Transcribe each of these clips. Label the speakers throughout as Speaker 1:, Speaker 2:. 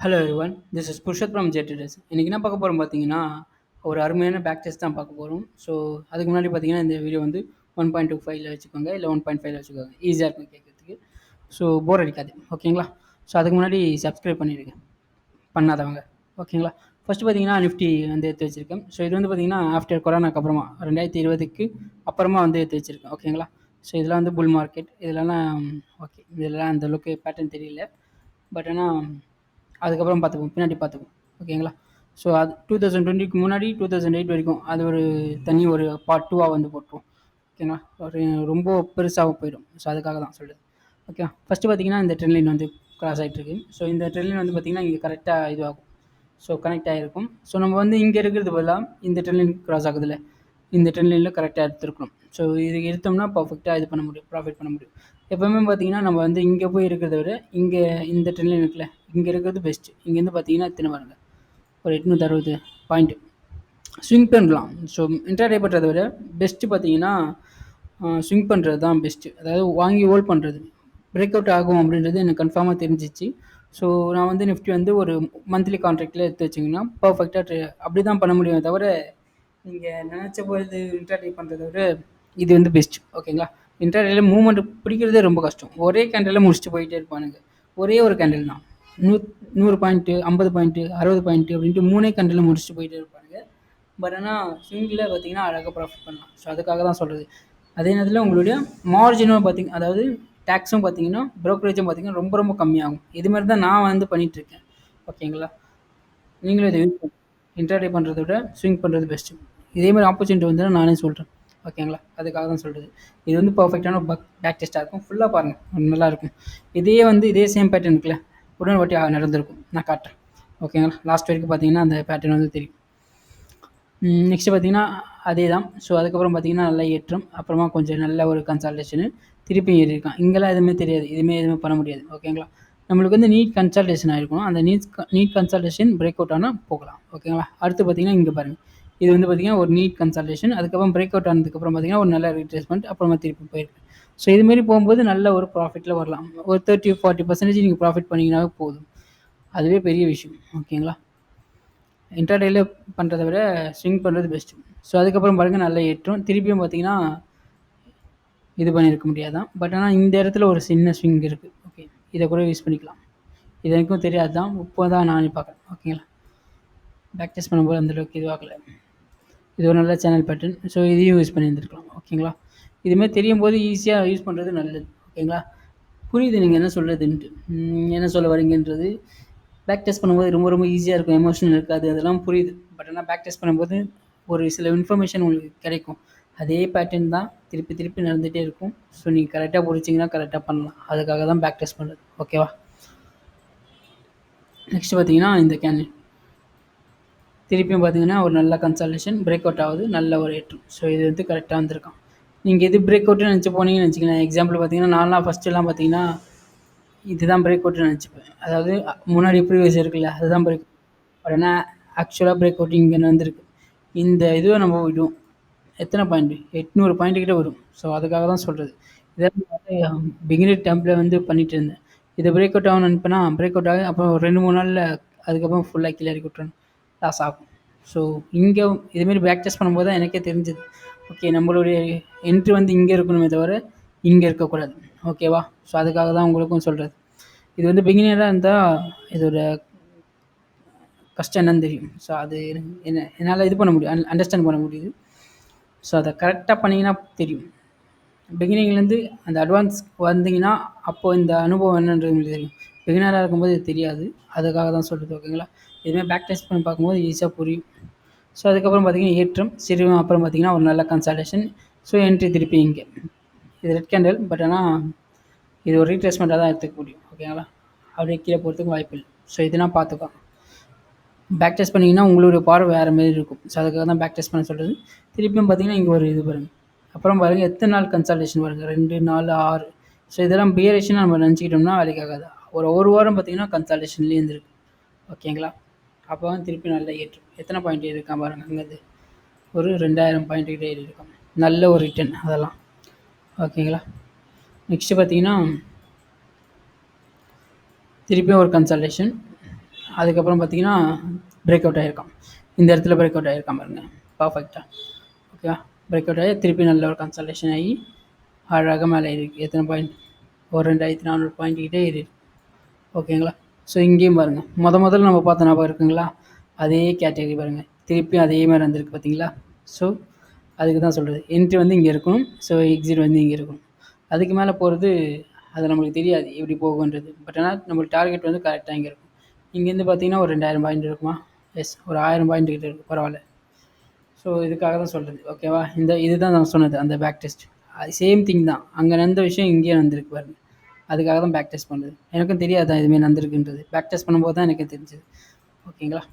Speaker 1: Hello everyone, this is Purushoth from ஜெட்டிடஸ். இன்றைக்கி என்ன பார்க்க போகிறோம் பார்த்தீங்கன்னா, ஒரு அருமையான பேக் டெஸ்ட் தான் பார்க்க போகிறோம். ஸோ அதுக்கு முன்னாடி பார்த்தீங்கன்னா, இந்த வீடியோ வந்து 1.25ல வச்சுக்கோங்க, இல்லை 1.5ல வச்சுக்கோங்க. ஈஸியாக இருக்கும் கேட்கறதுக்கு. ஸோ போர் அடிக்காது, ஓகேங்களா? ஸோ அதுக்கு முன்னாடி சப்ஸ்கிரைப் பண்ணிடுங்க பண்ணாதவங்க, ஓகேங்களா? ஃபஸ்ட்டு பார்த்தீங்கன்னா நிஃப்டி வந்து எடுத்து வச்சுருக்கேன். ஸோ இது வந்து பார்த்தீங்கன்னா ஆஃப்டர் கொரோனாக்கு அப்புறமா 2020க்கு அப்புறமா வந்து எடுத்து வச்சுருக்கேன், ஓகேங்களா? ஸோ இதெல்லாம் வந்து புல் மார்க்கெட், இதெல்லாம் ஓகே, இதெல்லாம் அந்தளவுக்கு பேட்டர்ன் தெரியல. பட் ஆனால் அதுக்கப்புறம் பார்த்துப்போம், பின்னாடி பார்த்துப்போம், ஓகேங்களா? ஸோ அது 2020க்கு முன்னாடி 2008 வரைக்கும் அது ஒரு தனி ஒரு பார்ட் 2 வந்து போட்டுருவோம், ஓகேங்களா? ஒரு ரொம்ப பெருசாக போயிடும். ஸோ அதுக்காக தான் சொல்லுது, ஓகே. ஃபஸ்ட்டு பார்த்தீங்கன்னா இந்த ட்ரெண்ட் லைன் வந்து கிராஸ் ஆகிட்டுருக்கு. ஸோ இந்த ட்ரெண்ட் லைன் வந்து பார்த்திங்கன்னா இங்கே கரெக்டாக இதுவாகும். ஸோ கனெக்ட் ஆகிருக்கும். ஸோ நம்ம வந்து இங்கே இருக்கிறது பதிலாக இந்த ட்ரெண்ட் லைன் கிராஸ் ஆகுதுல்ல, இந்த ட்ரெண்ட் லைனில் கரெக்டாக எடுத்துருக்கணும். ஸோ இது எடுத்தோம்னா பர்ஃபெக்டாக இது பண்ண முடியும், ப்ராஃபிட் பண்ண முடியும். எப்போவுமே பார்த்தீங்கன்னா நம்ம வந்து இங்கே போய் இருக்கிறத விட இங்கே இந்த ட்ரெண்ட் லைன் இருக்குல்ல, இங்கே இருக்கிறது பெஸ்ட்டு. இங்கேருந்து பார்த்தீங்கன்னா எத்தனை பாருங்க, ஒரு 860 பாயிண்ட்டு ஸ்விங் பண்ணலாம். ஸோ இன்ட்ராடே பண்ணுறதை விட பெஸ்ட்டு பார்த்தீங்கன்னா ஸ்விங் பண்ணுறது தான் பெஸ்ட்டு. அதாவது வாங்கி ஹோல்ட் பண்ணுறது. பிரேக் அவுட் ஆகும் அப்படின்றது எனக்கு கன்ஃபார்மாக தெரிஞ்சிச்சு. ஸோ நான் வந்து நிஃப்டி வந்து ஒரு மந்த்லி கான்ட்ராக்டில் எடுத்து வச்சிங்கன்னா பர்ஃபெக்டாக அப்படி தான் பண்ண முடியும். தவிர நீங்கள் நினச்ச போது இன்ட்ராடே பண்ணுறத விட இது வந்து பெஸ்ட், ஓகேங்களா? இன்ட்ராடேல மூவ்மெண்ட் பிடிக்கிறதே ரொம்ப கஷ்டம். ஒரே கேண்டில் முடிச்சுட்டு போயிட்டே இருப்பானுங்க. ஒரே ஒரு கேண்டில் தான் 100 பாயிண்ட்டு, 50 பாயிண்ட்டு, 60 பாயிண்ட்டு அப்படின்ட்டு 3 கேண்டில் முடிச்சுட்டு போயிட்டே இருப்பானுங்க. பட் ஆனால் ஸ்விங்கில் பார்த்தீங்கன்னா அழகாக ப்ராஃபிட் பண்ணலாம். ஸோ அதுக்காக தான் சொல்கிறது. அதே நேரத்தில் உங்களுடைய மார்ஜினும் பார்த்திங்க, அதாவது டேக்ஸும் பார்த்தீங்கன்னா, ப்ரோக்கரேஜும் பார்த்தீங்கன்னா ரொம்ப ரொம்ப கம்மியாகும். இதுமாதிரி தான் நான் வந்து பண்ணிகிட்ருக்கேன், ஓகேங்களா? நீங்களும் இதை யூஸ் பண்ணி இன்ட்ராடே பண்ணுறத விட ஸ்விங் பண்ணுறது பெஸ்ட்டு. இதேமாதிரி ஆப்பர்ச்சுனிட்டி வந்து நானே சொல்கிறேன், ஓகேங்களா? அதுக்காக தான் சொல்கிறது. இது வந்து பர்ஃபெக்டான பேக் டெஸ்ட்டாக இருக்கும். ஃபுல்லாக பாருங்கள், நல்லாயிருக்கும். இதே சேம் பேட்டர்ன் இருக்குல்ல, உடனே வாட்டி நடந்திருக்கும். நான் காட்டுறேன், ஓகேங்களா? லாஸ்ட் வரைக்கும் பார்த்தீங்கன்னா அந்த பேட்டர்ன் வந்து தெரியும். நெக்ஸ்ட்டு பார்த்தீங்கன்னா அதே தான். ஸோ அதுக்கப்புறம் பார்த்தீங்கன்னா நல்லா ஏற்றம், அப்புறமா கொஞ்சம் நல்ல ஒரு கன்சால்டேஷனு, திருப்பி ஏறியிருக்கான். இங்கெல்லாம் எதுவுமே தெரியாது, எதுவுமே பண்ண முடியாது, ஓகேங்களா? நம்மளுக்கு வந்து நீட் கன்சல்டேஷன் ஆகிருக்கும். அந்த நீட் கன்சல்டேஷன் பிரேக் அவுட் ஆனால் போகலாம், ஓகேங்களா? அடுத்து பார்த்தீங்கன்னா இங்கே பாருங்கள், இது வந்து பார்த்தீங்கன்னா ஒரு நீட் கன்சல்டேஷன், அதுக்கப்புறம் பிரேக் அவுட் ஆனதுக்கப்புறம் பார்த்தீங்கன்னா ஒரு நல்ல ரீட்ரேஸ்மெண்ட், அப்புறமா திருப்பி போயிருக்கு. ஸோ இதுமாரி போகும்போது நல்ல ஒரு ப்ராஃபிட்டில் வரலாம். ஒரு 30-40% நீங்கள் ப்ராஃபிட் பண்ணிங்கனாவே போதும். அதுவே பெரிய விஷயம், ஓகேங்களா? இன்ட்ராடேல பண்ணுறத விட ஸ்விங் பண்ணுறது பெஸ்ட்டு. ஸோ அதுக்கப்புறம் பாருங்கள் நல்ல ஏற்றம், திருப்பியும் பார்த்தீங்கன்னா இது பண்ணியிருக்க முடியாதான். பட் ஆனால் இந்த இடத்துல ஒரு சின்ன ஸ்விங் இருக்குது, ஓகே. இதை கூட யூஸ் பண்ணிக்கலாம். இது எனக்கும் தெரியாது தான், இப்போ தான் நானே பார்க்குறேன், ஓகேங்களா? பேக் டெஸ்ட் பண்ணும்போது அந்தளவுக்கு இதுவாகலை. இது ஒரு நல்ல சேனல் பேட்டர்ன். ஸோ இதையும் யூஸ் பண்ணியிருந்துருக்கலாம், ஓகேங்களா? இதுமாதிரி தெரியும் போது ஈஸியாக யூஸ் பண்ணுறது நல்லது, ஓகேங்களா? புரியுது நீங்கள் என்ன சொல்கிறதுன்ட்டு, என்ன சொல்ல வரீங்கன்றது. பேக் டெஸ்ட் பண்ணும்போது ரொம்ப ரொம்ப ஈஸியாக இருக்கும், எமோஷனல் இருக்காது, அதெல்லாம் புரியுது. பட் ஆனால் பேக் டெஸ்ட் பண்ணும்போது ஒரு சில இன்ஃபர்மேஷன் உங்களுக்கு கிடைக்கும். அதே பேட்டர்ன் தான் திருப்பி திருப்பி நடந்துகிட்டே இருக்கும். ஸோ நீங்கள் கரெக்டாக பிடிச்சிங்கன்னா கரெக்டாக பண்ணலாம். அதுக்காக தான் பேக் டெஸ்ட் பண்ணுறது, ஓகேவா? நெக்ஸ்ட்டு பார்த்தீங்கன்னா இந்த கேண்டில் திருப்பியும் பார்த்தீங்கன்னா ஒரு நல்ல கன்சல்டேஷன், பிரேக் அவுட் ஆகுது, நல்ல ஒரு ஏற்றம். ஸோ இது வந்து கரெக்டாக வந்திருக்கான். நீங்கள் எது பிரேக் அவுட்டுன்னு நினச்சி போனீங்கன்னு வச்சுக்கலாம். எக்ஸாம்பிள் பார்த்தீங்கன்னா நான்லாம் ஃபஸ்ட்டுலாம் பார்த்தீங்கன்னா இதுதான் பிரேக் அவுட்னு நினச்சிப்பேன். அதாவது முன்னாடி ப்ரீவியஸ் இருக்குல்ல, அதுதான் பிரேக். பட் ஆனால் ஆக்சுவலாக பிரேக் அவுட் இங்கே வந்திருக்கு. இந்த இதுவை நம்ம விடுவோம். எத்தனை பாயிண்ட், 800 பாயிண்ட் கிட்ட வரும். ஸோ அதுக்காக தான் சொல்கிறது. இதெல்லாம் பிகினர் டேம்பில் வந்து பண்ணிகிட்டு இருந்தேன். இதை பிரேக் அவுட் ஆகணும்னு நினைப்பேன்னா பிரேக் அவுட் ஆகி அப்புறம் 2-3 நாளில் அதுக்கப்புறம் ஃபுல்லாக கீழே இறக்கி விட்டுறேன், லாஸ் ஆகும். ஸோ இங்கே இதுமாரி பேக் டெஸ்ட் பண்ணும்போது தான் எனக்கே தெரிஞ்சது, ஓகே நம்மளுடைய என்ட்ரி வந்து இங்கே இருக்கணுமே தவிர இங்கே இருக்கக்கூடாது, ஓகேவா? ஸோ அதுக்காக தான் உங்களுக்கும் சொல்கிறது. இது வந்து பிகினராக இருந்தால் இதோட கஷ்டம் என்னன்னு தெரியும். ஸோ அது என்னால் இது பண்ண முடியும், அண்டர்ஸ்டாண்ட் பண்ண முடியுது. ஸோ அதை கரெக்டாக பண்ணிங்கன்னா தெரியும். பிகினிங்லேருந்து அந்த அட்வான்ஸ் வந்தீங்கன்னா அப்போது இந்த அனுபவம் என்னன்றது உங்களுக்கு தெரியும். பிகினராக இருக்கும்போது இது தெரியாது, அதுக்காக தான் சொல்கிறது, ஓகேங்களா? இதுமாதிரி பேக் டெஸ்ட் பண்ணி பார்க்கும்போது ஈஸியாக புரியும். ஸோ அதுக்கப்புறம் பார்த்தீங்கன்னா ஏற்றம், சிறுவம், அப்புறம் பார்த்தீங்கன்னா ஒரு நல்ல கன்சல்டேஷன். ஸோ என்ட்ரி திருப்பி இங்கே இது ரெட் கேண்டில். பட் ஆனால் இது ஒரு ரீட்ரேஸ்மெண்ட்டாக தான் எடுத்துக்க முடியும், ஓகேங்களா? அப்படியே கீழே போகிறதுக்கு வாய்ப்பு இல்லை. ஸோ இதெல்லாம் பார்த்துக்கோ. பேக் டெஸ்ட் பண்ணிங்கன்னா உங்களுடைய பார்வை வேறு மாரி இருக்கும். ஸோ அதுக்காக தான் பேக் டெஸ்ட் பண்ண சொல்கிறது. திருப்பியும் பார்த்தீங்கன்னா இங்கே ஒரு இது பாருங்கள். அப்புறம் பாருங்கள் எத்தனை நாள் கன்சல்டேஷன் பாருங்கள், 2, 4, 6. ஸோ இதெல்லாம் பியரேஷனாக நம்ம நினச்சிக்கிட்டோம்னா வேலைக்கு ஆகாது. ஒரு வாரம் பார்த்தீங்கன்னா கன்சல்டேஷன்லேயே இருந்திருக்கு, ஓகேங்களா? அப்போ தான் திருப்பி நல்லா ஏற்றும். எத்தனை பாயிண்ட் ஏறியிருக்கான் பாருங்கள், அங்கேருந்து ஒரு 2000 பாயிண்ட் கிட்டே ஏறியிருக்கான். நல்ல ஒரு ரிட்டர்ன் அதெல்லாம், ஓகேங்களா? நெக்ஸ்ட்டு பார்த்தீங்கன்னா திருப்பியும் ஒரு கன்சல்டேஷன், அதுக்கப்புறம் பார்த்தீங்கன்னா பிரேக் அவுட் ஆகிருக்கான். இந்த இடத்துல பிரேக் அவுட் ஆகிருக்கான் பாருங்க, பர்ஃபெக்டாக. ஓகேவா? பிரேக் அவுட் ஆகி திருப்பி நல்ல ஒரு கன்சல்டேஷன் ஆகி அழகாக மேலே ஏறிருக்கு. எத்தனை பாயிண்ட்? ஒரு 2400 பாயிண்ட் கிட்டே ஏறிருக்கு. ஓகேங்களா? ஸோ இங்கேயும் பாருங்கள், முதல்ல நம்ம பார்த்த ஞாபகம் இருக்குங்களா? அதே கேட்டகரி பாருங்கள், திருப்பி அதே மாதிரி வந்திருக்கு பார்த்தீங்களா? ஸோ அதுக்கு தான் சொல்கிறது, என்ட்ரி வந்து இங்கே இருக்கணும், ஸோ எக்ஸிட் வந்து இங்கே இருக்கணும். அதுக்கு மேலே போகிறது அது நம்மளுக்கு தெரியாது எப்படி போகுன்றது. பட் ஆனால் நம்மளுக்கு டார்கெட் வந்து கரெக்டாக இங்கே இருக்கும். இங்கேருந்து பார்த்தீங்கன்னா ஒரு 2000 பாயிண்ட் இருக்குமா? எஸ், ஒரு 1000 பாயிண்ட் கிட்ட இருக்குது, பரவாயில்ல. ஸோ இதுக்காக தான் சொல்கிறது. ஓகேவா? இதுதான் நான் சொன்னது, அந்த பேக் டெஸ்ட். அது சேம் திங் தான், அங்கே நடந்த விஷயம் இங்கேயே நடந்திருக்கு பாருங்க. அதுக்காக தான் பேக் டெஸ்ட் பண்ணுறது. எனக்கும் தெரியாது தான் இதுமாரி நடந்திருக்குன்றது, பேக் டெஸ்ட் பண்ணும்போது தான் எனக்கு தெரிஞ்சது. ஓகேங்களா?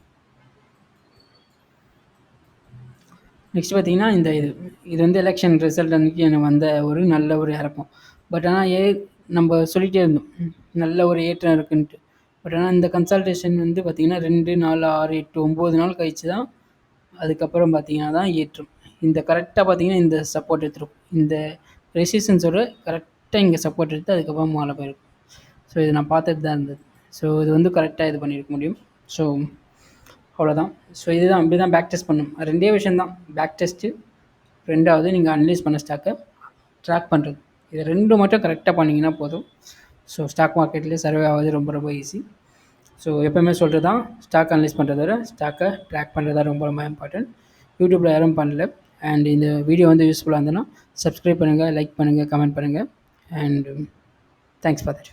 Speaker 1: நெக்ஸ்ட் பார்த்தீங்கன்னா இந்த இது வந்து எலெக்ஷன் ரிசல்ட் அன்றைக்கி எனக்கு வந்த ஒரு நல்ல ஒரு இறக்கம். பட் ஆனால் நம்ம சொல்லிகிட்டே இருந்தோம் நல்ல ஒரு ஏற்றம் இருக்குன்ட்டு. பட் ஆனால் இந்த கன்சல்டேஷன் வந்து பார்த்திங்கன்னா 2, 4, 6, 8, 9 நாள் கழிச்சு தான் அதுக்கப்புறம் பார்த்தீங்கன்னா தான் ஏற்றும். இந்த கரெக்டாக பார்த்தீங்கன்னா இந்த சப்போர்ட் எடுத்துருக்கும், இந்த ரெசிஸ்டன்ஸோட கரெக்டாக இங்கே சப்போர்ட் எடுத்து அதுக்கப்புறம் மேலே போயிருக்கும். ஸோ இது நான் பார்த்துட்டு தான் இருந்தது. ஸோ இது வந்து கரெக்டாக இது பண்ணியிருக்க முடியும். ஸோ அவ்வளோதான். ஸோ இதுதான், இப்படி தான் பேக் டெஸ்ட் பண்ணணும். 2 விஷயம் தான், பேக் டெஸ்ட்டு, 2வது நீங்கள் அனலைஸ் பண்ண ஸ்டாக்கை ட்ராக் பண்ணுறது. இது 2 மட்டும் கரெக்டாக பண்ணிங்கன்னா போதும். ஸோ ஸ்டாக் மார்க்கெட்லேயே சர்வே ஆகுது ரொம்ப ரொம்ப ஈஸி. ஸோ எப்போயுமே சொல்கிறது தான், ஸ்டாக் அனலைஸ் பண்ணுறத விட ஸ்டாக்கை ட்ராக் பண்ணுறது தான் ரொம்ப ரொம்ப இம்பார்ட்டன்ட். யூடியூப்பில் யாரும் பண்ணல. அண்ட் இந்த வீடியோ வந்து யூஸ்ஃபுல்லாக இருந்ததுன்னா சப்ஸ்கிரைப் பண்ணுங்கள், லைக் பண்ணுங்கள், கமெண்ட் பண்ணுங்கள். And thanks for that.